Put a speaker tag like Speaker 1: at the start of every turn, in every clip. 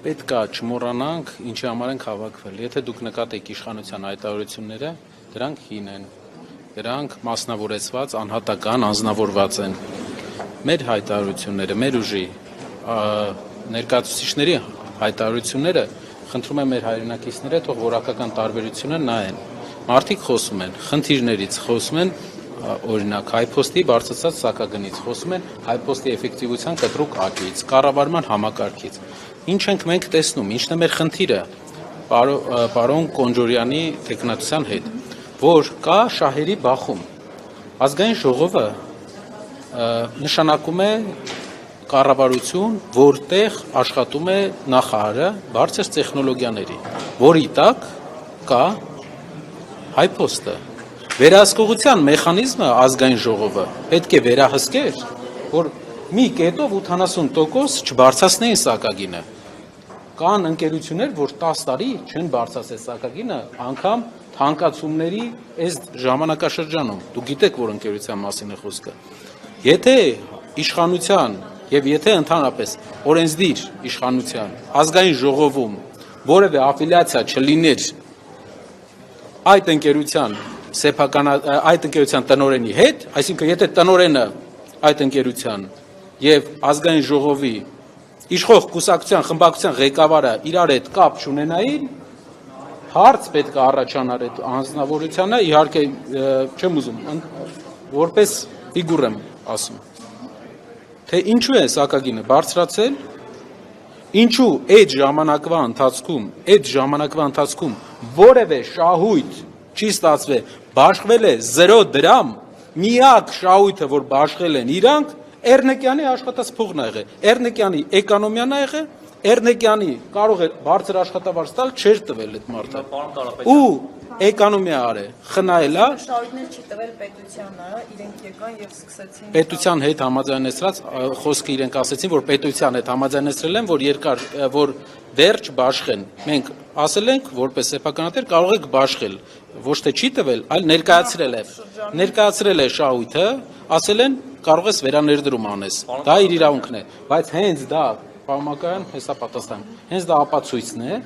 Speaker 1: պետք է չմոռանանք ինչի համար ենք հավաքվել։ Եթե դուք նկատեք իշխանության հայտարարությունները, դրանք հին են, դրանք մասնավորեցված, անհատական, անձնավորված են։ Մեր հայտարարությունները, մեր ուժի ներկայացուցիչների հայտարարությունները, խնդրում եմ մեր հայրենակիցները թող որակական տարբերությունը նայեն։ Մարդիկ խոսում են խնդիրներից, խոսում են օրինակ հայփոստի բարձրացած սակագնից, խոսում են հայփոստի էֆեկտիվության կտրուկ աճից, կառավարման համակարգից։ Ինչ ենք մենք տեսնում, ինչն է մեր խնդիրը պարոն Կոնջորյանի տեխնատության հետ, որ կա շահերի բախում։ Ազգային ժողովը նշանակում է կառավարություն, որտեղ աշխատում է նախարարը բարձր տեխնոլոգիաների, որի տակ կա հայփոստը։ Վերահսկողության մեխանիզմը ազգային ժողովը պետք է վերահսկեր, որ մի կետով 80% չբարձրացնեին սակագինը։ Կան ընկերություններ, որ 10 տարի չեն բարձրացել սակագինը, անգամ թանկացումների այս ժամանակաշրջանում։ Դուք գիտեք, որ ընկերության մասին է խոսքը։ Եթե իշխանության եւ եթե ընդհանրապես օրենսդիր իշխանության ազգային ժողովում որևէ աֆիլիացիա չլիներ այդ ընկերության տնօրենի հետ, այսինքն եթե տնօրենը այդ ընկերության եւ ազգային ժողովի իշխող կուսակցության խմբակցության ղեկավարը իրար հետ կապ չունենային, հարց պետք է առաջանար այդ անձնավորությանը, իհարկե չեմ ուզում որպես ֆիգուր եմ ասում, թե ինչու է սակագինը բարձրացել, ինչու այդ ժամանակվա ընթացքում որևէ շահույթ չի ստացվել, բաշխվել է 0 դրամ, միակ շահույթը, որ բաշխել են իրանք, Էրնեկյանի աշխատած փողն ա եղել, Էրնեկյանի էկոնոմիան ա եղել, Էրնեկյանի կարող է բարձր աշխատավարձ տալ, չէր տվել այդ մարդը։ Ու էկոնոմիա արել, խնայել է։
Speaker 2: Շահույթներ չի տվել պետությանը, իրենք եկան եւ սկսեցին։
Speaker 1: Պետության հետ համաձայնեցրած խոսքը իրենք ասեցին, որ պետության հետ համաձայնեցրել են, որ դեռ չբաշխեն։ Մենք ասել ենք, որպես սեփականատեր կարող եք բաշխել, ոչ թե չի տվել, այլ ներկայացրել է շահույթը, ասել են կարող ես վերաներդրում անես։ Դա իր իրավունքն է, բայց հենց դա Պարոն հեսա պատասխան։ Հենց դա ապացույցն է,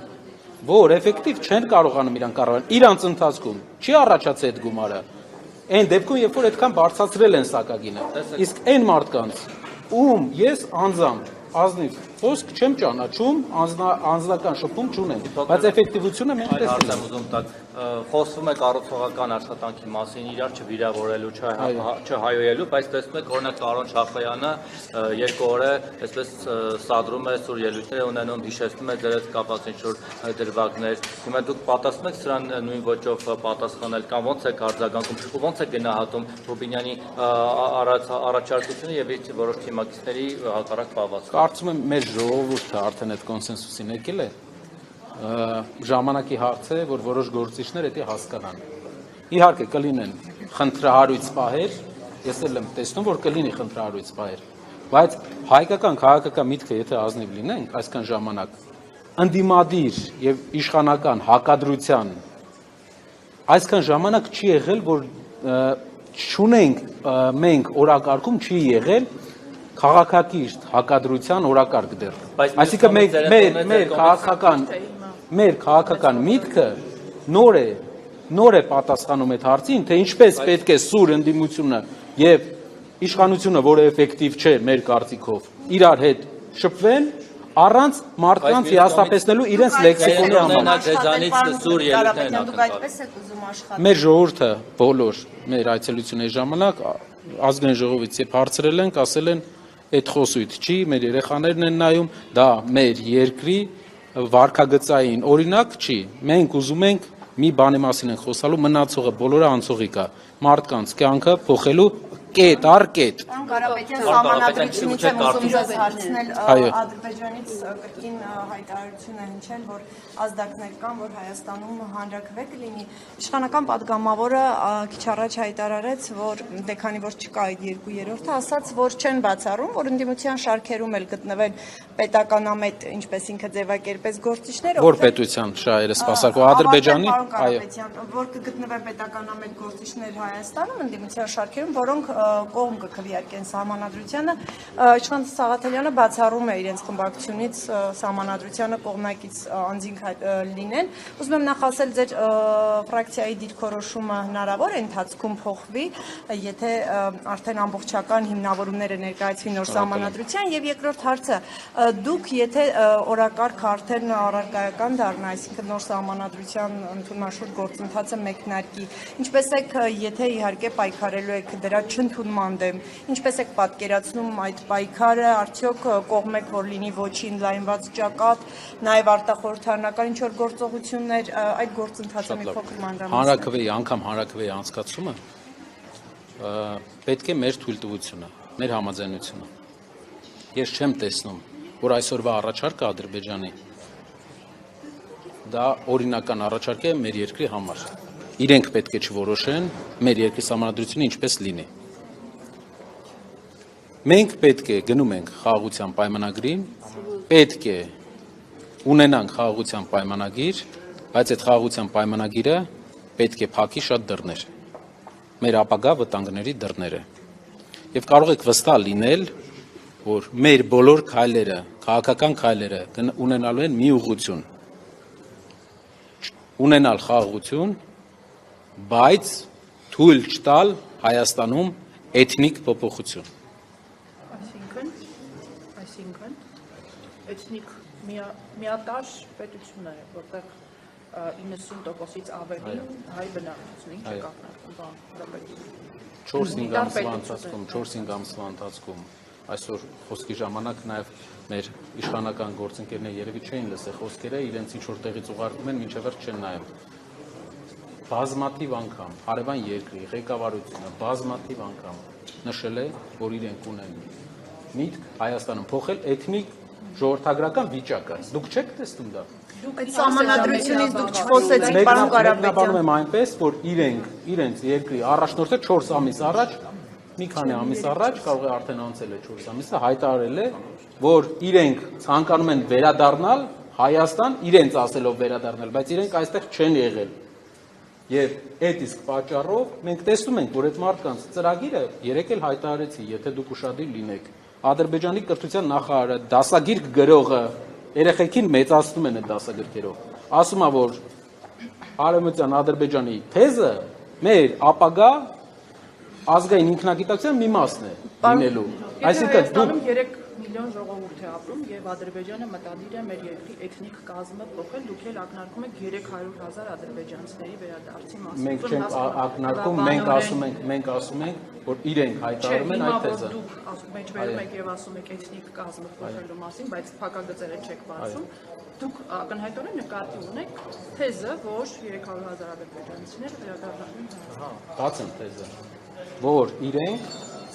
Speaker 1: որ էֆեկտիվ չեն կարողանում իրանք կառավարել։ Իրանց ընթացքում չի առաջացել այդ գումարը։ Այն դեպքում, երբ որ այդքան բարձրացրել են սակագինը, իսկ այն մարդկանց, ում ես անձամբ ազնիվ խոսք չեմ ճանաչում, անձնական շփում չունեմ, բայց էֆեկտիվությունը մենք տեսնում ենք։
Speaker 3: Խոսվում է կառուցողական աշխատանքի մասին, իրար չվիրավորելու, չհայոյելու, բայց տեսնում եք, օրինակ Կարոն Շախոյանը 2 օր է այսպես սադրում է սուր ելույթներ ունենում, հիշեցնում է ձեր հետ կապված ինչ-որ դրվագներ։ Հիմա դուք պատասխանում եք սրան նույն ոճով պատասխանել կամ ոնց եք արձագանքում, ու ոնց եք գնահատում Ռուբինյանի առաջարկությունը եւ որոշ թիմակիցների հակառակ պահվածքը։
Speaker 1: Կարծում եմ մեր ժողովուրդը արդեն այդ կոնսենսուսին եկել է։ Ժամանակի հարց է, որ որոշ գործիչներ դա հասկանան։ Իհարկե կլինեն խնդրահարույց պահեր, ես էլ եմ տեսնում, որ կլինի խնդրահարույց պահեր, բայց հայկական քաղաքական միտքը եթե ազնիվ լինենք այսքան ժամանակ, ընդդիմադիր եւ իշխանական հակադրության այսքան ժամանակ չի եղել, որ չունենք մենք օրակարգում չի եղել քաղաքակիրթ հակադրության օրակարգ դեռ։ Այսինքն մեր քաղաքական միտքը նոր է պատասխանում այդ հարցին, թե ինչպես պետք է սուր ընդդիմությունը եւ իշխանությունը, որը էֆեկտիվ չէ մեր կարծիքով, իրար հետ շփվեն առանց մարդկանց հիասթափեցնելու իրենց լեքսիկոնի համար։ Մեր ժողովուրդը բոլոր մեր այցելությունների ժամանակ ազգային ժողովից երբ հարցրել ենք, ասել են այդ խոսույթ չի, մեր երեխաներն են նայում, դա մեր երկրի վարքագծային օրինակ չի։ Մենք ուզում ենք մի բանի մասին ենք խոսալու, մնացողը բոլորը անցողիկ է, մարդկանց կյանքը փոխելու կետ առ կետ։
Speaker 2: Պարոն Կարապետյան, սահմանադրությունից եմ ուզում ձեզ հարցնել, Ադրբեջանից կրկին հայտարարություն է հնչել, որ ազդակներ կան, որ Հայաստանում հանրաքվե կլինի։ Իշխանական պատգամավորը քիչ առաջ հայտարարեց, որ դե քանի որ չկա այդ 2/3-ը, ասաց, որ չեն բացառում, որ ընդդիմության շարքերում էլ գտնվել պետականամետ, ինչպես ինքը ձևակերպեց գործիչները։
Speaker 1: Որ պետության շահերը սպասարկող Ադրբեջանի,
Speaker 2: որ կգտնվեն պետականամետ գործիչներ Հայաստանում ընդդիմության շարքերում, որոնք կողմ կքվեարկեն սահմանադրությանը, իշխան Սաղաթելյանը բացառում է իրենց խմբակցությունից սահմանադրությանը կողմնակից անձինք լինեն։ Ուզում եմ նախ ասել, ձեր ֆրակցիայի դիրքորոշումը հնարավոր է ընթացքում փոխվի, եթե արդեն ամբողջական հիմնավորումները ներկայացվի նոր սահմանադրության, եւ երկրորդ հարցը, դուք եթե օրակարգը արդեն առարկայական դառնա, այսինքն նոր սահմանադրության ընդունման շուրջ գործընթացը մեկնարկի, ինչպես եք, եթե իհարկե պայքարելու եք դրա չընդունման դեմ, ինչպես եք պատկերացնում այդ պայքարը, արդյոք կողմ եք, որ լինի ոչին լայնված ճակատ, նաև արտախորհրդարանական ինչ որ գործողություններ, այդ գործընթացը մի փոքր մանրամասն։
Speaker 1: Հանրաքվեի անցկացումը պետք է մեր թույլտվությունը, մեր համաձայնությունը։ Ես չեմ տեսնում, որ այսօրվա առաջարկը Ադրբեջանի դա օրինական առաջարկ է մեր երկրի համար։ Իրենք պետք է չորոշեն մեր երկրի սահմանադրությունը ինչպես լինի։ Մենք պետք է գնում ենք խաղաղության պայմանագրին, պետք է ունենանք խաղաղության պայմանագիր, բայց այդ խաղաղության պայմանագիրը պետք է փակի շատ դռներ, մեր ապագա վտանգների դռները։ Եվ կարող եք վստահ լինել, որ մեր բոլոր քայլերը, քաղաքական քայլերը ունենալու են մի ուղղություն, ունենալ խաղաղություն, բայց թույլ չտալ Հայաստանում էթնիկ փոփոխություն։
Speaker 4: Այսինքն էթնիկ միատար պետություն է, որտեղ 90%-ից ավելի հայ բնակչություն, ինչ է կապնարկում, բան,
Speaker 1: 4-5 ամսվա ընթացքում, այսօր խոսքի ժամանակ նաև մեր իշխանական գործընկերները երևի չէին լսել խոսքերը, իրենց ինչ-որ տեղից ուղարկում են, մինչև վերջ չեն նայում։ Բազմաթիվ անգամ հարևան երկրի ղեկավարությունը բազմաթիվ անգամ նշել է, որ իրենք ունեն միտք Հայաստանում փոխել էթնիկ ժողովրդագրական վիճակը։ Դուք չեք տեսնում դա։
Speaker 2: Այդ սահմանադրությունից դուք չխոսեցիք, պարոն Ղարաբեկյան։
Speaker 1: Մեկնաբանում եմ այնպես, որ իրենց երկրի առաջնորդը 4 ամիս առաջ, մի քանի ամիս առաջ, կարող է արդեն անցել է 4 ամիսը, հայտարարել է, որ իրենք ցանկանում են վերադառնալ Հայաստան, իրենց ասելով վերադառնալ, բայց իրենք այստեղ չեն եղել։ Եվ այդ իսկ պատճառով մենք տեսնում ենք, որ այդ մարդկանց ծրագիրը երեք էլ հայտարարեցի, եթե դուք ուշադիր լինեք, Ադրբեջանի կրթության նախարարը, դասագիրք գրողը, երեխեքին մեծացնում են այդ դասագրքերով, ասում է, որ Արևմտյան Ադրբեջանի թեզը մեր ապագա ազգային ինքնագիտակցության մի մասն է լինելու։ Այսինքն
Speaker 4: դուք 3 միլիոն ժողովուրդ է ապրում եւ Ադրբեջանը մտադիր է մեր երկրի էթնիկ կազմը փոխել, դուք էլ ակնարկում եք 300,000 ադրբեջանցիների վերադարձի մասին։
Speaker 1: Մենք չենք ակնարկում, մենք ասում ենք, որ իրենք հայտարարում են այդ թեզը։
Speaker 4: Դուք ասում եք, վերում եք եւ ասում եք էթնիկ կազմը փոխելու մասին, բայց փակագծերը չեք բացում։ Դուք ակնհայտորեն նկատի ունեք թեզը, որ 300,000 ադրբեջանցիներ վերադառնալու են։
Speaker 1: Բացեմ թեզը, որ իրենք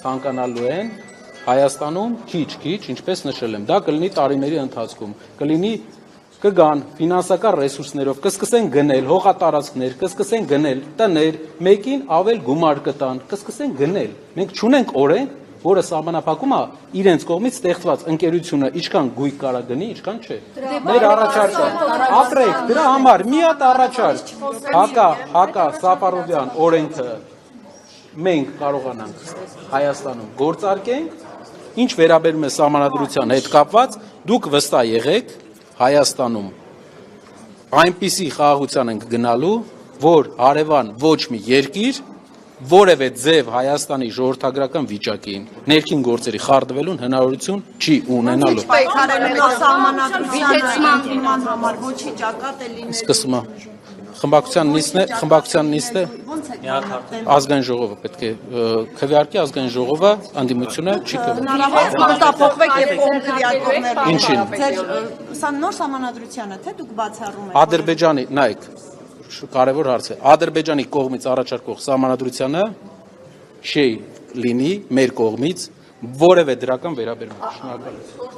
Speaker 1: ցանկանալու են Հայաստանում քիչ, ինչպես նշել եմ, դա կլինի տարիների ընթացքում, կգան ֆինանսական ռեսուրսներով, կսկսեն գնել հողատարածքներ, կսկսեն գնել տներ, մեկին ավել գումար կտան, կսկսեն գնել։ Մենք չունենք օրենք, որը սահմանափակում է իրենց կողմից ստեղծված ընկերությունը ինչքան գույք կարա գնի, ինչքան չէ։ Մեր առաջարկը, ապրեք, դրա համար մի հատ առաջարկ, Հակա Սաֆարովյան օրենքը մենք կարողանանք Հայաստանում գործարկենք, ինչ վերաբերում է սահմանադրության հետ կապված, դուք վստահ եղեք Հայաստանում այնպիսի խաղաղության ենք գնալու, որ հարևան ոչ մի երկիր որևէ ձև Հայաստանի ժողովրդագրական վիճակին, ներքին գործերի խարդվելուն հնարավորություն չի ունենալու։
Speaker 2: Սահմանադրության համար ոչի ճակատ է լինելու։
Speaker 1: Սկսում է խմբակցության նիստը ազգային ժողովը պետք է քվեարկի, ազգային ժողովը անդիմությունը չի քվեարկի։
Speaker 2: Մտափոխվեք եւ կողմ քվեարկողներ։
Speaker 1: Ինչին։
Speaker 2: Սա նոր սահմանադրությանը, թե դուք բացառում եք։
Speaker 1: Ադրբեջանի, նայեք, կարևոր հարց է։ Ադրբեջանի կողմից առաջարկող սահմանադրությանը չի լինի մեր կողմից որևէ դրական վերաբերմունք։ Շնորհակալ եմ։